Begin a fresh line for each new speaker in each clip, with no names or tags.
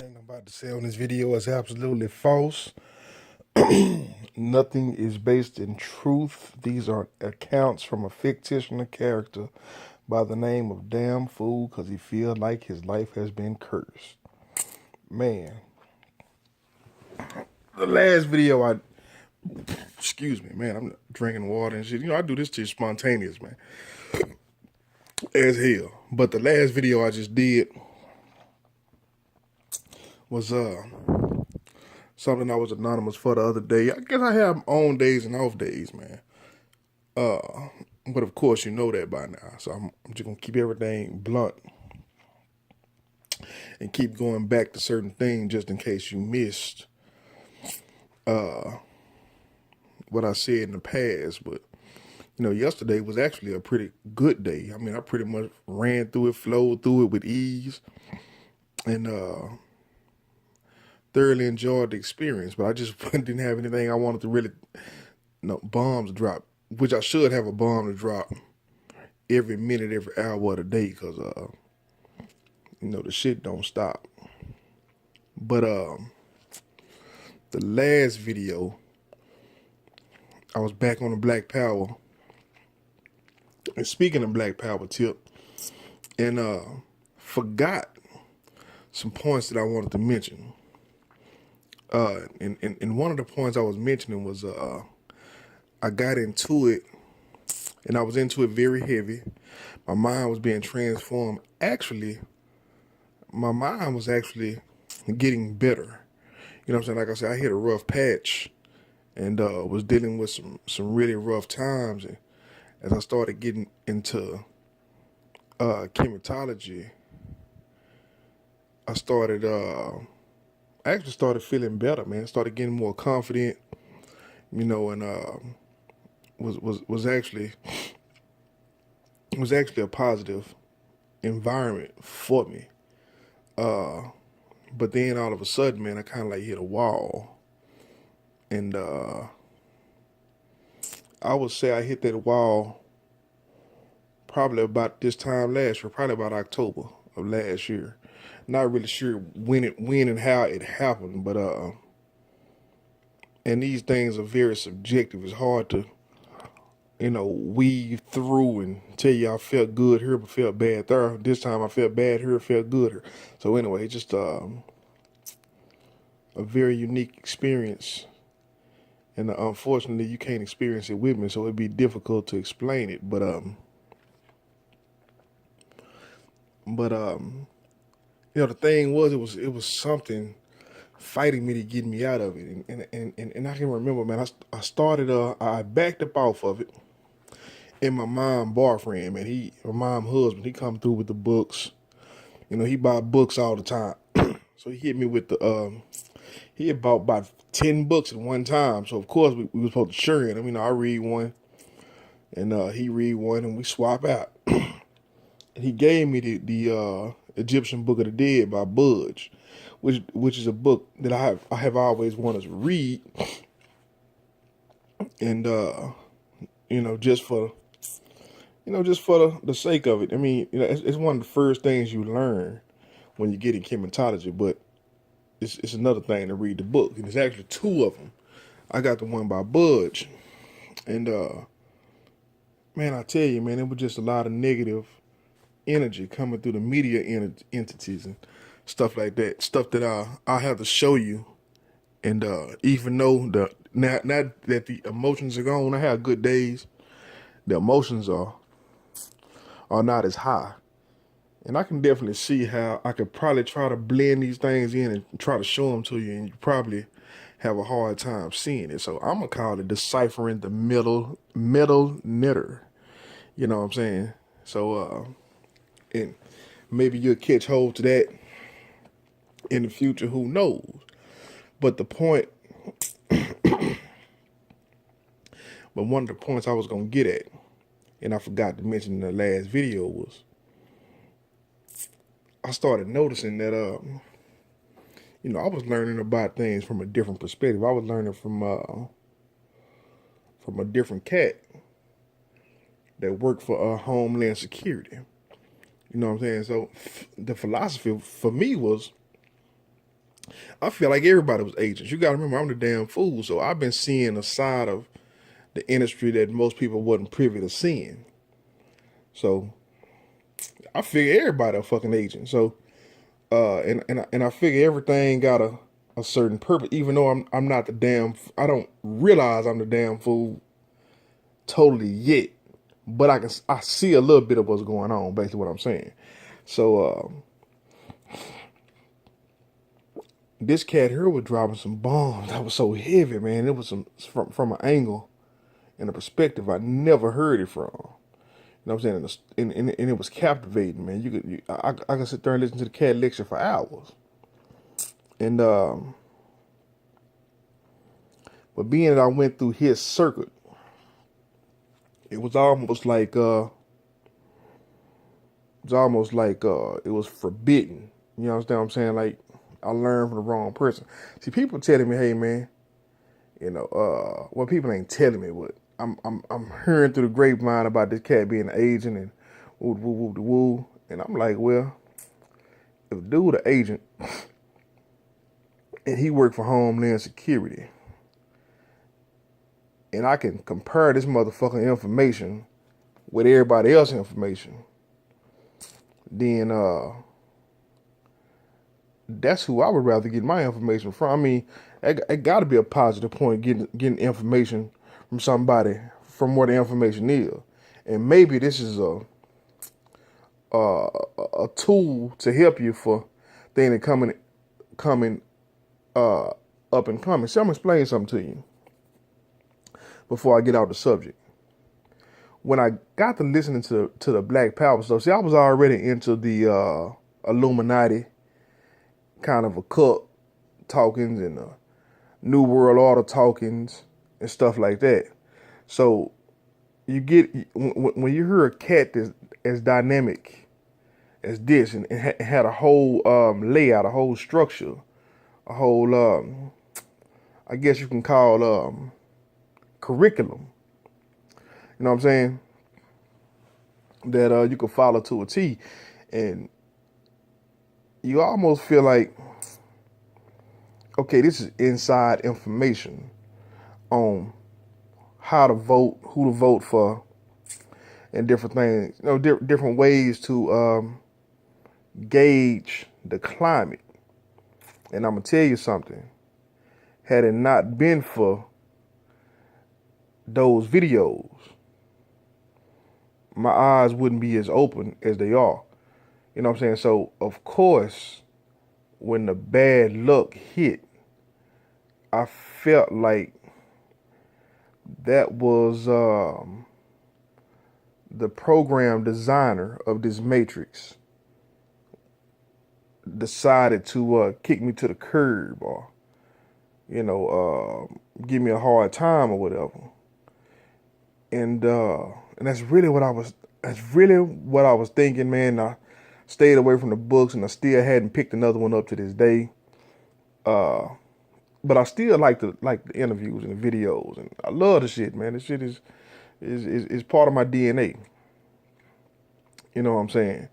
Everything I'm about to say on this video is absolutely false. Nothing is based in truth. These are accounts from a fictional character by the name of Damn Fool because he feel like his life has been cursed. Man, the last video excuse me, man, I'm drinking water and shit. You know, I do this to spontaneous, man, as hell. But the last video I just did was something I was anonymous for the other day. I guess I have on days and off days, man. But of course you know that by now. So I'm just gonna keep everything blunt and keep going back to certain things just in case you missed what I said in the past. But you know, yesterday was actually a pretty good day. I mean, I pretty much ran through it, flowed through it with ease, and thoroughly enjoyed the experience. But I just didn't have anything I wanted to really, bombs drop, which I should have a bomb to drop every minute, every hour of the day, because the shit don't stop. But the last video, I was back on the Black Power. And speaking of Black Power tip, and forgot some points that I wanted to mention. And one of the points I was mentioning was I got into it, and I was into it very heavy. My mind was being transformed. Actually, my mind was actually getting better. You know what I'm saying? Like I said, I hit a rough patch and was dealing with some really rough times. And as I started getting into chematology, I actually started feeling better, man. Started getting more confident, and was actually a positive environment for me. But then all of a sudden, man, I kind of like hit a wall. And I would say I hit that wall probably about this time last year, probably about October of last year. Not really sure when and how it happened, but and these things are very subjective. It's hard to, weave through and tell you I felt good here but felt bad there. This time I felt bad here, felt good here. So anyway, just a very unique experience. And unfortunately, you can't experience it with me, so it'd be difficult to explain it. But the thing was, it was something fighting me to get me out of it, and I can remember, man. I started, I backed up off of it, and my mom boyfriend, man, my mom husband, he come through with the books. He buy books all the time, so he hit me with he had bought about 10 books at one time. So of course we was supposed to share them. I read one, and he read one, and we swap out. And he gave me the Egyptian Book of the Dead by Budge, which is a book that I have always wanted to read, and just for the sake of it. I mean, it's one of the first things you learn when you get in chematology, but it's another thing to read the book, and there's actually two of them. I got the one by Budge, and man, I tell you, man, it was just a lot of negative energy coming through the media entities and stuff like that. Stuff that I have to show you, and even though not that the emotions are gone, I have good days. The emotions are not as high. And I can definitely see how I could probably try to blend these things in and try to show them to you, and you probably have a hard time seeing it. So I'm going to call it deciphering the metal knitter. You know what I'm saying? So, and maybe you'll catch hold to that in the future, who knows? But one of the points I was going to get at, and I forgot to mention in the last video, was I started noticing that, I was learning about things from a different perspective. I was learning from a different cat that worked for Homeland Security. You know what I'm saying? So the philosophy for me was, I feel like everybody was agents. You got to remember, I'm the damn fool, so I've been seeing a side of the industry that most people wasn't privy to seeing. So I figure everybody a fucking agent. So and I figure everything got a certain purpose. Even though I'm not the damn, I don't realize I'm the damn fool totally yet, but I see a little bit of what's going on. Basically, what I'm saying. So this cat here was dropping some bombs that was so heavy, man. It was some from an angle and a perspective I never heard it from. You know what I'm saying? And it was captivating, man. I could sit there and listen to the cat lecture for hours. And but being that I went through his circuit, it was almost like it was forbidden. You understand what I'm saying? Like I learned from the wrong person. See, people telling me, hey man, well, people ain't telling me what I'm hearing through the grapevine about this cat being an agent and woo woo woo woo woo. And I'm like, well, if a dude an agent and he worked for Homeland Security, and I can compare this motherfucking information with everybody else's information, then that's who I would rather get my information from. I mean, it got to be a positive point getting information from somebody from where the information is, and maybe this is a tool to help you for things that coming up and coming. So I'm gonna explain something to you before I get out the subject. When I got to listening to the Black Power stuff, see, I was already into the Illuminati kind of occult talkings and New World Order talkings and stuff like that. So you get when you hear a cat that's as dynamic as this and had a whole layout, a whole structure, a whole I guess you can call curriculum. You know what I'm saying? That you can follow to a T, and you almost feel like, okay, this is inside information on how to vote, who to vote for, and different things. You know, different ways to gauge the climate. And I'm gonna tell you something. Had it not been for those videos, my eyes wouldn't be as open as they are. You know what I'm saying? So of course, when the bad luck hit, I felt like that was the program designer of this matrix decided to kick me to the curb or give me a hard time or whatever. And that's really what I was thinking, man. I stayed away from the books and I still hadn't picked another one up to this day. But I still like the interviews and the videos, and I love the shit, man. This shit is part of my DNA. You know what I'm saying?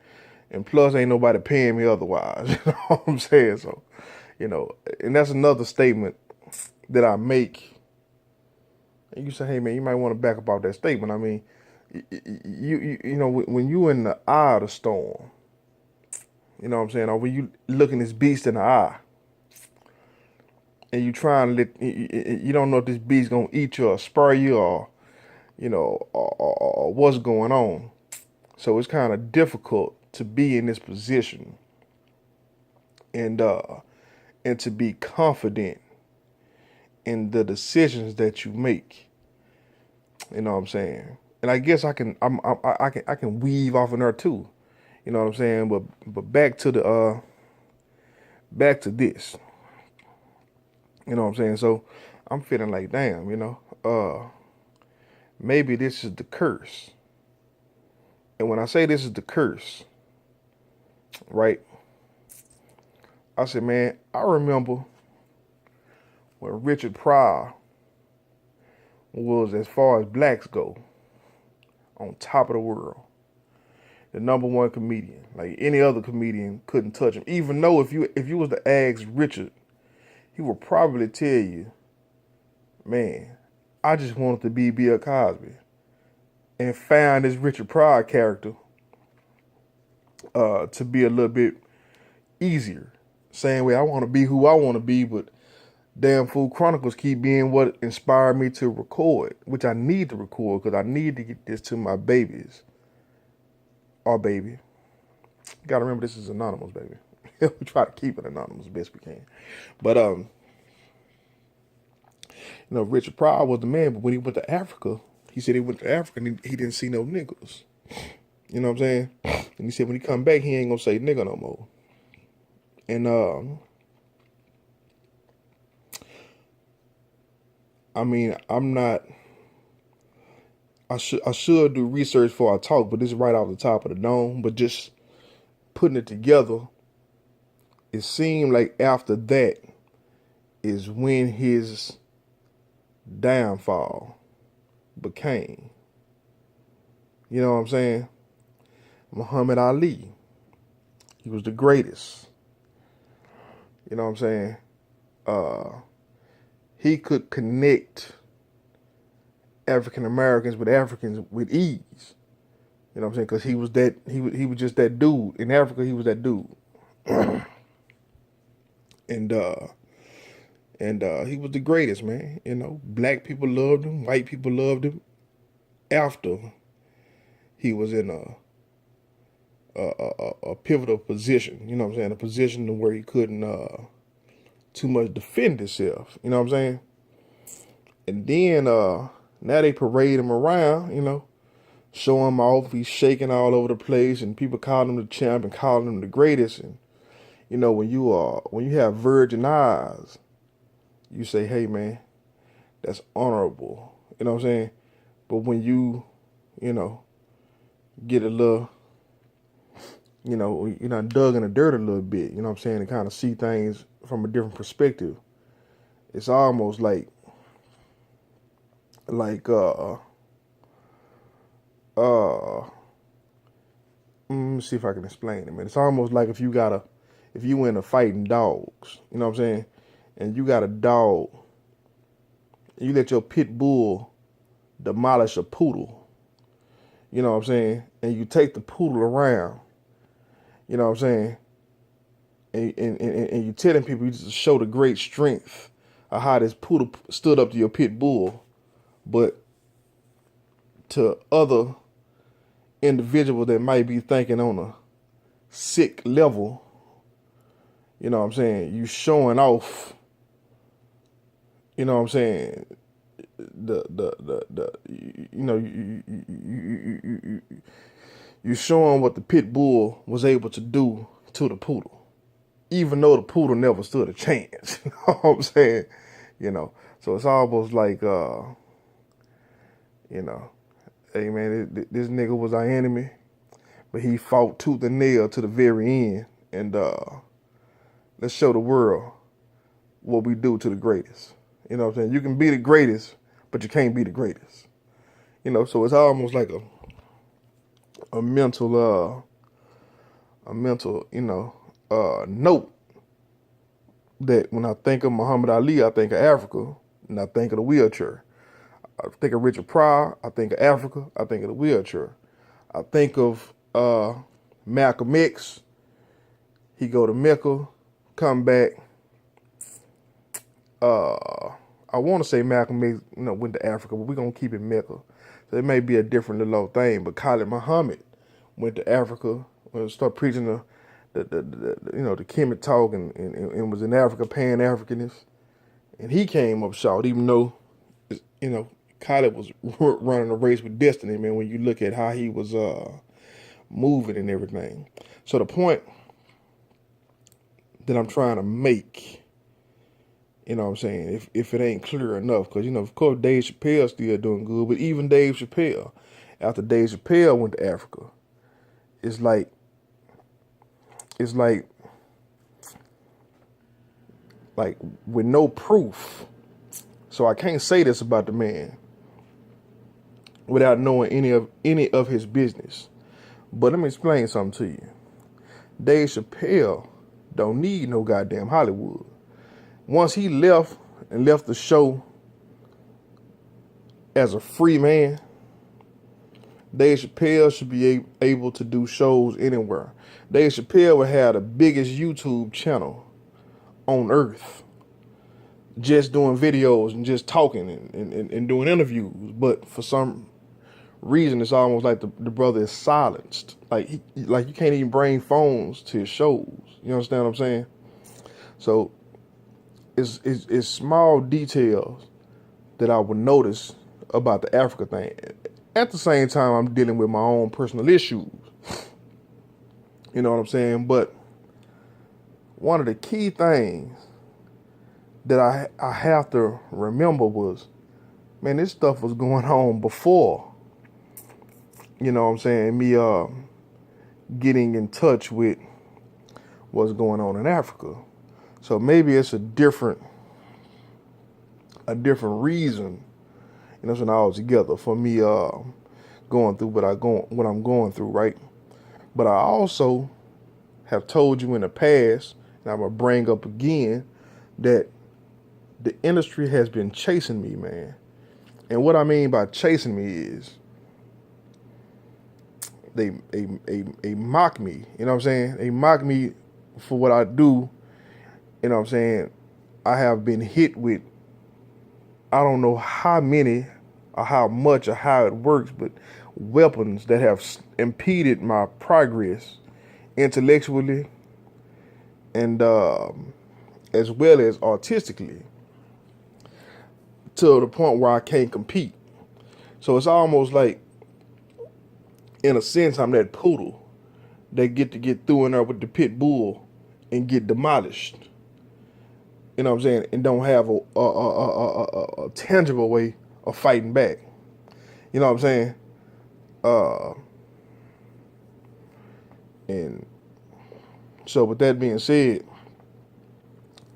And plus, ain't nobody paying me otherwise. You know what I'm saying? So, and that's another statement that I make. And you say, hey man, you might want to back up off that statement. I mean, when you in the eye of the storm, you know what I'm saying, or when you looking this beast in the eye, and you trying to you don't know if this beast gonna eat you or spur you or or what's going on. So it's kind of difficult to be in this position and to be confident in the decisions that you make. You know what I'm saying? And I guess I can weave off in there too. You know what I'm saying? But back to this. You know what I'm saying? So I'm feeling like, damn, maybe this is the curse. And when I say this is the curse, right? I said, man, I remember when Richard Pryor was, as far as blacks go, on top of the world. The number one comedian. Like any other comedian couldn't touch him. Even though if you was to ask Richard he will probably tell you, man, I just wanted to be Bill Cosby, and found this Richard Pryor character to be a little bit easier. Same way I want to be who I want to be, but Damn Fool Chronicles keep being what inspired me to record, which I need to record because I need to get this to my babies. Our baby. Gotta remember this is anonymous, baby. We try to keep it anonymous as best we can. But Richard Pryor was the man, but when he went to Africa, he said he went to Africa and he didn't see no niggas. You know what I'm saying? And he said when he come back, he ain't gonna say nigga no more. And I mean, I should do research before I talk, but this is right off the top of the dome. But just putting it together, it seemed like after that is when his downfall became. You know what I'm saying? Muhammad Ali. He was the greatest. You know what I'm saying? He could connect African Americans with Africans with ease. You know what I'm saying? Because he was just that dude. In Africa, he was that dude. and he was the greatest, man. You know, black people loved him, white people loved him. After he was in a pivotal position, you know what I'm saying? A position where he couldn't too much defend himself. You know what I'm saying? And then now they parade him around, you know, show him off. He's shaking all over the place, and people calling him the champ and calling him the greatest. And you know, when you have virgin eyes, you say, "Hey, man, that's honorable." You know what I'm saying? But when you know, get a little, you know, you're not dug in the dirt a little bit. You know what I'm saying? And kind of see things from a different perspective. It's almost like let me see if I can explain it, man. It's almost like if you in a fighting dogs, you know what I'm saying? And you got a dog, and you let your pit bull demolish a poodle, you know what I'm saying? And you take the poodle around, you know what I'm saying? And you telling people you just show the great strength of how this poodle stood up to your pit bull. But to other individuals that might be thinking on a sick level, you know what I'm saying, you showing off, you know what I'm saying, you showing what the pit bull was able to do to the poodle, even though the poodle never stood a chance. You know what I'm saying? You know, so it's almost like, you know, hey man, this nigga was our enemy, but he fought tooth and nail to the very end. And let's show the world what we do to the greatest. You know what I'm saying? You can be the greatest, but you can't be the greatest. You know, so it's almost like a mental, you know, note that when I think of Muhammad Ali, I think of Africa, and I think of the wheelchair. I think of Richard Pryor, I think of Africa, I think of the wheelchair. I think of Malcolm X. He go to Mecca, come back. I want to say Malcolm X, you know, went to Africa, but we're gonna keep it Mecca. So it may be a different little thing. But Khalid Muhammad went to Africa, started preaching the you know, the Kemet talk, and was in Africa, Pan-Africanist, and he came up short, even though, you know, Khalid was running a race with destiny, man, when you look at how he was moving and everything. So the point that I'm trying to make, you know what I'm saying, if it ain't clear enough, because, you know, of course, Dave Chappelle still doing good, but even Dave Chappelle, after Dave Chappelle went to Africa, it's like with no proof. So I can't say this about the man without knowing any of his business. But let me explain something to you. Dave Chappelle don't need no goddamn Hollywood. once he left and left the show as a free man, Dave Chappelle should be able to do shows anywhere. Dave Chappelle would have the biggest YouTube channel on earth, just doing videos and just talking and doing interviews. But for some reason, it's almost like the brother is silenced. Like you can't even bring phones to his shows. You understand what I'm saying? So it's small details that I would notice about the Africa thing. At the same time, I'm dealing with my own personal issues. You know what I'm saying? But one of the key things that I have to remember was, man, this stuff was going on before, you know what I'm saying, me getting in touch with what's going on in Africa. So maybe it's a different reason, you know what I'm saying, altogether for me going through what I'm going through, right? But I also have told you in the past, and I'm gonna bring up again, that the industry has been chasing me, man. And what I mean by chasing me is they mock me. You know what I'm saying? They mock me for what I do. You know what I'm saying? I have been hit with, I don't know how many or how much or how it works, but weapons that have impeded my progress intellectually and as well as artistically, to the point where I can't compete. So it's almost like, in a sense, I'm that poodle that get through in there with the pit bull and get demolished. You know what I'm saying? And don't have a tangible way of fighting back. You know what I'm saying? And so with that being said,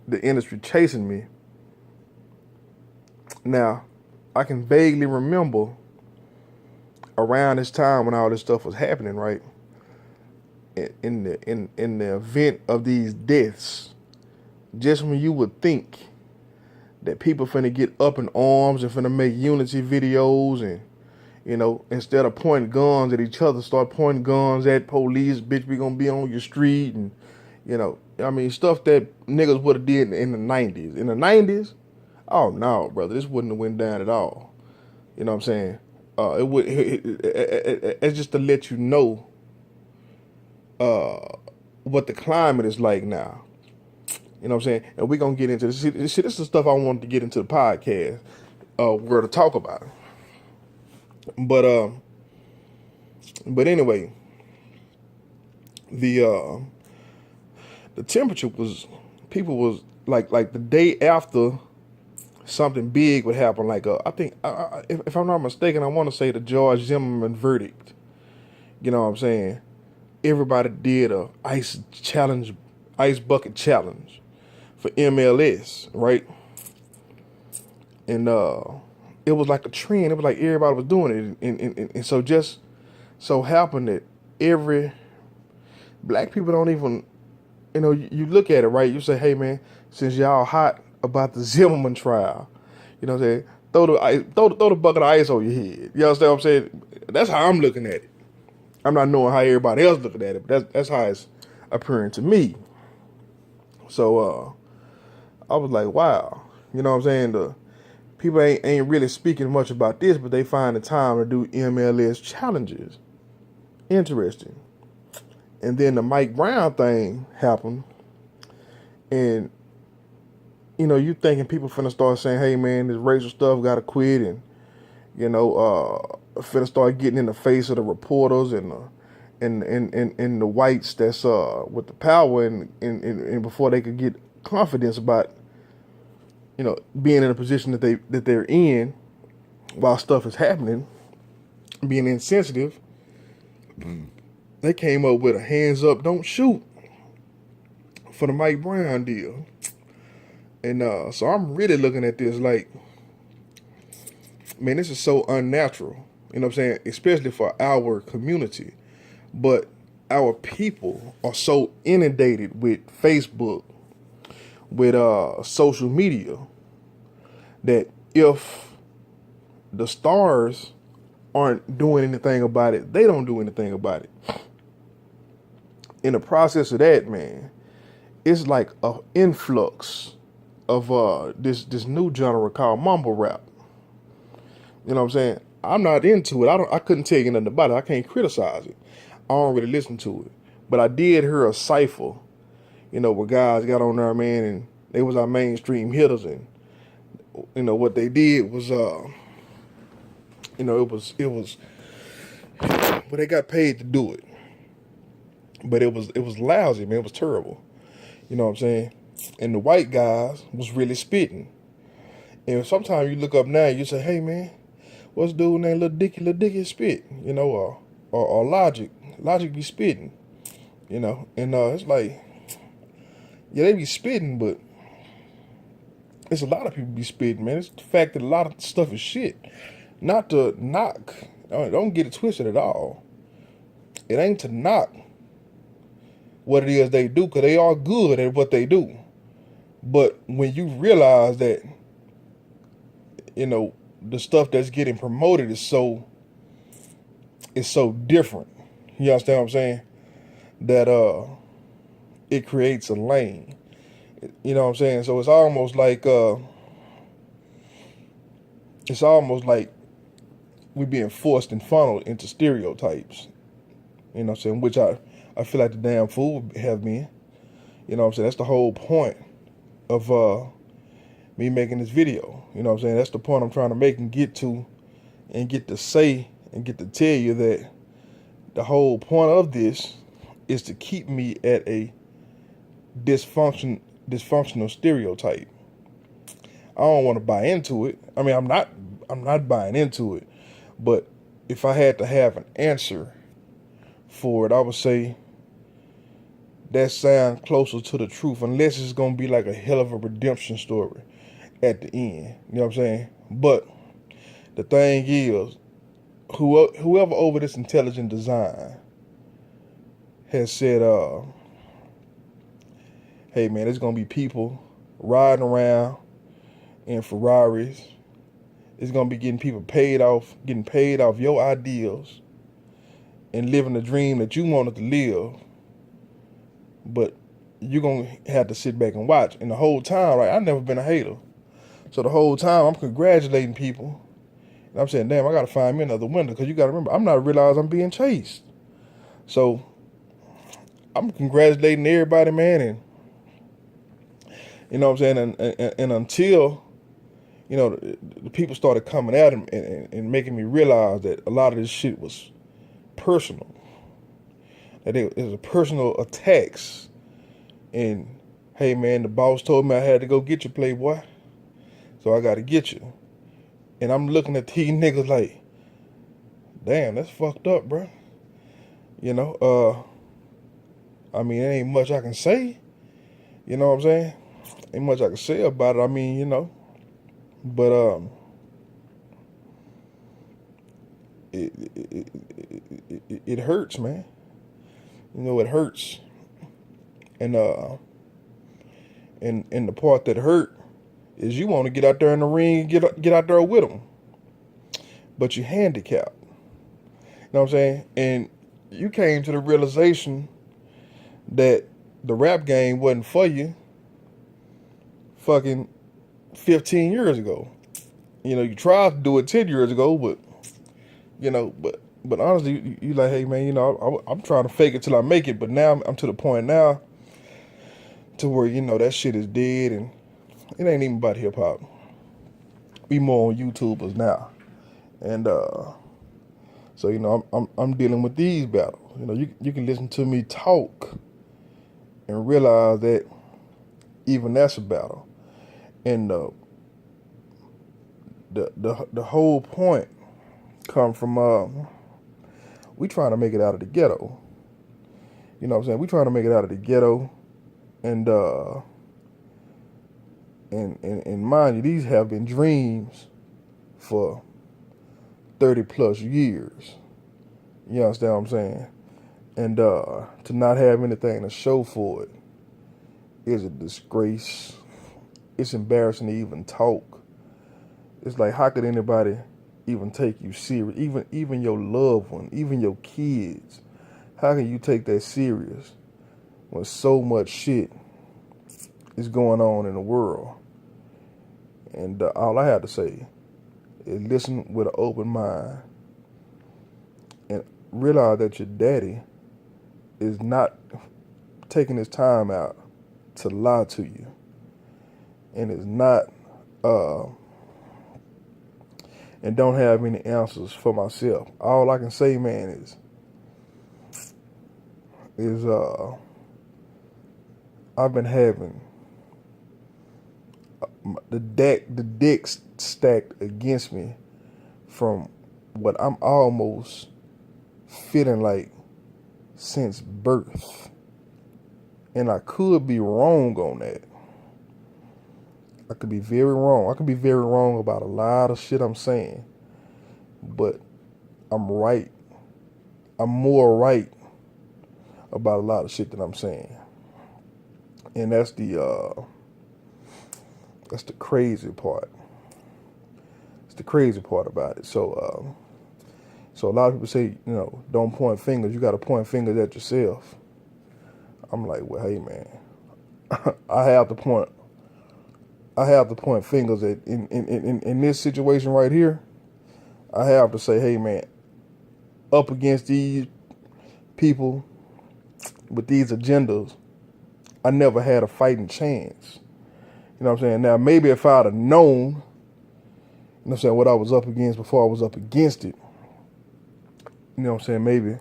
the industry chasing me. Now, I can vaguely remember around this time when all this stuff was happening, right? In the event of these deaths, just when you would think that people finna get up in arms and finna make unity videos and, you know, instead of pointing guns at each other, start pointing guns at police, bitch, we gonna be on your street, and, you know, I mean, stuff that niggas would have did in the 90s. In the 90s, oh no, brother, this wouldn't have went down at all. You know what I'm saying? It's just to let you know what the climate is like now. You know what I'm saying? And we're going to get into this. This is the stuff I wanted to get into the podcast. We're going to talk about it. But anyway, the temperature was, people was like the day after something big would happen. Like I think, if I'm not mistaken, I want to say the George Zimmerman verdict. You know what I'm saying? Everybody did a ice bucket challenge for MLS, right? And it was like a trend. It was like everybody was doing it, and so just so happened that every black people don't even, you know, you look at it, right? You say, hey man, since y'all hot about the Zimmerman trial, you know what I'm saying? Throw the bucket of ice on your head. You understand what I'm saying? That's how I'm looking at it. I'm not knowing how everybody else looking at it, but that's how it's appearing to me. So I was like, wow. You know what I'm saying? The people ain't really speaking much about this, but they find the time to do MLS challenges. Interesting. And then the Mike Brown thing happened, and you know, you thinking people finna start saying, hey man, this racial stuff gotta quit, and you know, finna start getting in the face of the reporters and the whites that's with the power, and before they could get confidence about, you know, being in a position that they're in while stuff is happening, being insensitive, they came up with a hands up, don't shoot for the Mike Brown deal. And so I'm really looking at this like, man, this is so unnatural. You know what I'm saying? Especially for our community. But our people are so inundated with Facebook, with social media, that if the stars aren't doing anything about it, they don't do anything about it. In the process of that, man, it's like a influx of this new genre called mumble rap. You know what I'm saying? I'm not into it. I couldn't tell you nothing about it. I can't criticize it. I don't really listen to it. But I did hear a cipher, where guys got on there, man, and they was our mainstream hitters, and what they did was it was but they got paid to do it. But it was lousy, man. It was terrible. You know what I'm saying? And the white guys was really spitting. And sometimes you look up now and you say, hey man, what's dude named Lil Dicky spit? Or Logic. Logic be spitting. And it's like, yeah, they be spitting, but it's a lot of people be spitting, man. It's the fact that a lot of stuff is shit. Not to knock. Don't get it twisted at all. It ain't to knock what it is they do, because they are good at what they do. But when you realize that, the stuff that's getting promoted is so different. You understand what I'm saying? That it creates a lane. You know what I'm saying? So it's almost like we being forced and funneled into stereotypes. You know what I'm saying? Which I feel like the damn fool have been. You know what I'm saying? That's the whole point of me making this video. You know what I'm saying? That's the point I'm trying to make and get to say and get to tell you that the whole point of this is to keep me at a dysfunctional stereotype. I don't want to buy into it. I mean, I'm not buying into it. But if I had to have an answer for it, I would say that sounds closer to the truth, unless it's going to be like a hell of a redemption story at the end. You know what I'm saying? But the thing is, whoever over this intelligent design has said, hey man, there's going to be people riding around in Ferraris. It's going to be getting paid off your ideals and living the dream that you wanted to live. But you're going to have to sit back and watch. And the whole time, right, I've never been a hater. So the whole time I'm congratulating people. And I'm saying, damn, I got to find me another window. Because you got to remember, I'm not realizing I'm being chased. So I'm congratulating everybody, man. And you know what I'm saying? And until, the people started coming at him and making me realize that a lot of this shit was personal. That it was a personal attacks. And, hey, man, the boss told me I had to go get you, playboy. So I got to get you. And I'm looking at these niggas like, damn, that's fucked up, bro. I mean, there ain't much I can say. You know what I'm saying? Ain't much I can say about it. I mean, but it hurts, man. It hurts. And the part that hurt is you want to get out there in the ring and get out there with them, but you're handicapped. You know what I'm saying? And you came to the realization that the rap game wasn't for you fucking 15 years ago. You tried to do it 10 years ago, but but honestly, you like, hey man, I'm trying to fake it till I make it. But now I'm to the point now to where that shit is dead, and it ain't even about hip hop. We more on YouTubers now, and so I'm dealing with these battles. You can listen to me talk and realize that even that's a battle, and the whole point come from we trying to make it out of the ghetto. You know what I'm saying? We trying to make it out of the ghetto, and mind you, these have been dreams for 30 plus years. You understand what I'm saying? And to not have anything to show for it is a disgrace. It's embarrassing to even talk. It's like, how could anybody even take you serious? Even your loved one, even your kids. How can you take that serious when so much shit is going on in the world? And all I have to say is listen with an open mind and realize that your daddy is not taking his time out to lie to you, and is not and don't have any answers for myself. All I can say, man, is I've been having the deck stacked against me from what I'm almost feeling like since birth. And I could be wrong on that. I could be very wrong. I could be very wrong about a lot of shit I'm saying. But I'm right. I'm more right about a lot of shit that I'm saying. And that's the crazy part. It's the crazy part about it. So a lot of people say, don't point fingers. You got to point fingers at yourself. I'm like, well, hey, man, I have to point fingers at in this situation right here. I have to say, hey, man, up against these people with these agendas, I never had a fighting chance. You know what I'm saying? Now, maybe if I'd have known, you know what I'm saying, what I was up against before I was up against it, you know what I'm saying, maybe,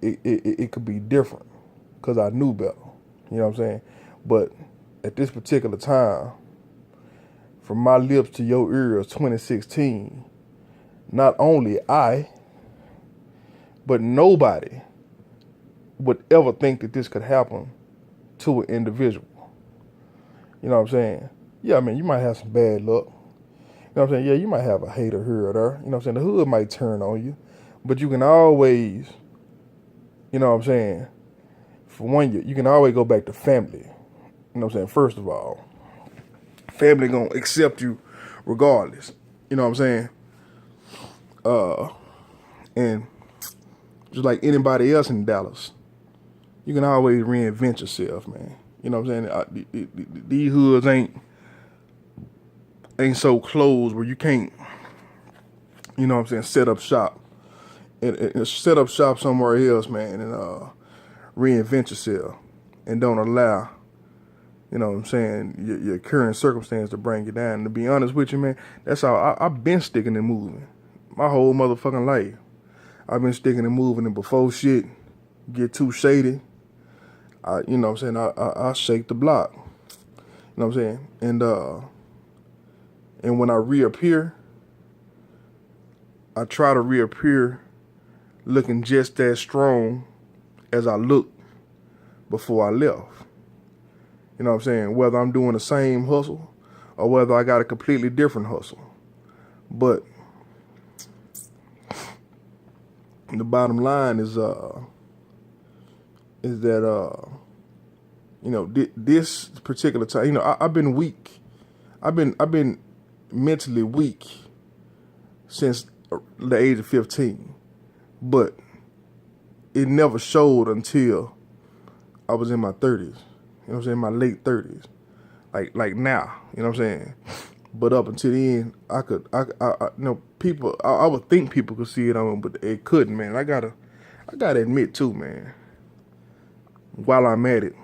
it could be different because I knew better. You know what I'm saying? But at this particular time, from my lips to your ears, 2016, not only I, but nobody would ever think that this could happen to an individual. You know what I'm saying? Yeah, I mean, you might have some bad luck. You know what I'm saying? Yeah, you might have a hater here or there. You know what I'm saying? The hood might turn on you. But you can always, you know what I'm saying, for one, you can always go back to family. You know what I'm saying? First of all, family gonna accept you regardless. You know what I'm saying? And just like anybody else in Dallas, you can always reinvent yourself, man. You know what I'm saying? These hoods ain't so closed where you can't, you know what I'm saying, set up shop and set up shop somewhere else, man, and reinvent yourself and don't allow, you know what I'm saying, your current circumstance to bring you down. And to be honest with you, man, that's how I've been sticking and moving my whole motherfucking life. I've been sticking and moving, and before shit get too shady, you know what I'm saying, I shake the block. You know what I'm saying? And when I reappear, I try to reappear looking just as strong as I looked before I left. You know what I'm saying? Whether I'm doing the same hustle or whether I got a completely different hustle. But the bottom line is that this particular time, I've been weak. I've been mentally weak since the age of 15, but it never showed until I was in my 30s. You know what I'm saying? My late 30s, like now. You know what I'm saying? But up until then, I would think people could see it on me, but they couldn't, man. I gotta admit too, man. While I'm at it,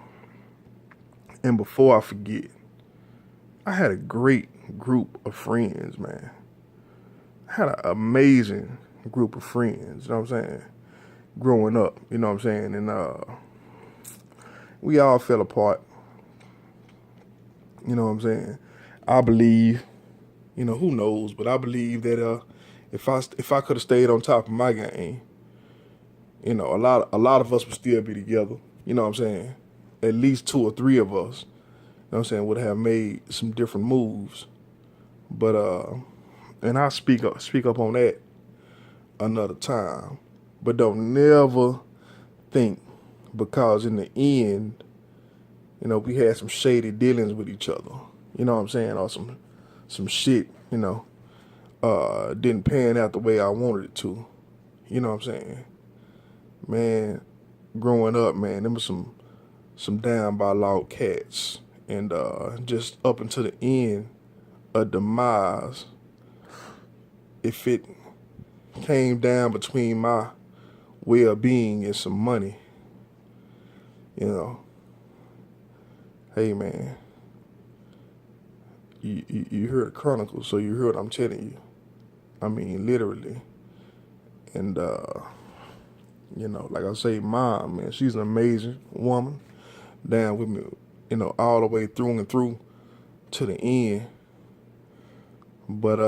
and before I forget, I had a great group of friends, man. I had an amazing group of friends, you know what I'm saying, growing up, you know what I'm saying, and we all fell apart, you know what I'm saying. I believe, who knows, but I believe that if I could have stayed on top of my game, a lot of us would still be together, you know what I'm saying. At least 2 or 3 of us, you know what I'm saying, would have made some different moves. But and I'll speak up on that another time. But don't never think, because in the end, you know we had some shady dealings with each other. You know what I'm saying? Or some shit, didn't pan out the way I wanted it to. You know what I'm saying? Man, growing up, man, there was some down by law cats. And just up until the end of demise, if it came down between my well-being and some money, hey man, you heard the Chronicles, so you heard what I'm telling you. I mean, literally. And like I say, Mom, man, she's an amazing woman, down with me, all the way through and through to the end. But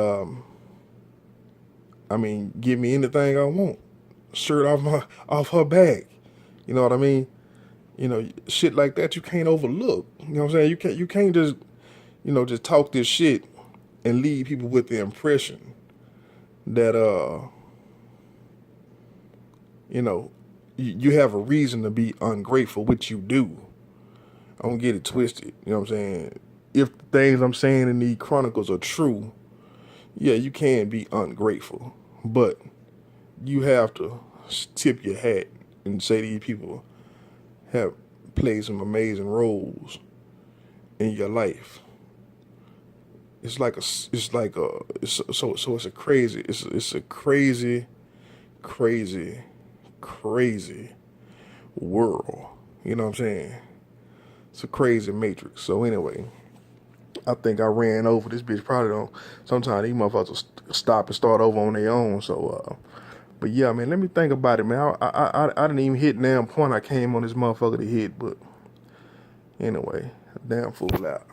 I mean, give me anything I want. Shirt off her back. You know what I mean? Shit like that you can't overlook. You know what I'm saying? You can't just just talk this shit and leave people with the impression that you have a reason to be ungrateful, which you do. I don't get it twisted. You know what I'm saying? If the things I'm saying in these chronicles are true, yeah, you can be ungrateful, but you have to tip your hat and say these people have played some amazing roles in your life. It's a crazy, crazy world. You know what I'm saying? It's a crazy matrix. So anyway, I think I ran over this bitch. Probably don't. Sometimes these motherfuckers stop and start over on their own. So, but yeah, man, let me think about it, man. I didn't even hit damn point I came on this motherfucker to hit, but anyway, damn fool out.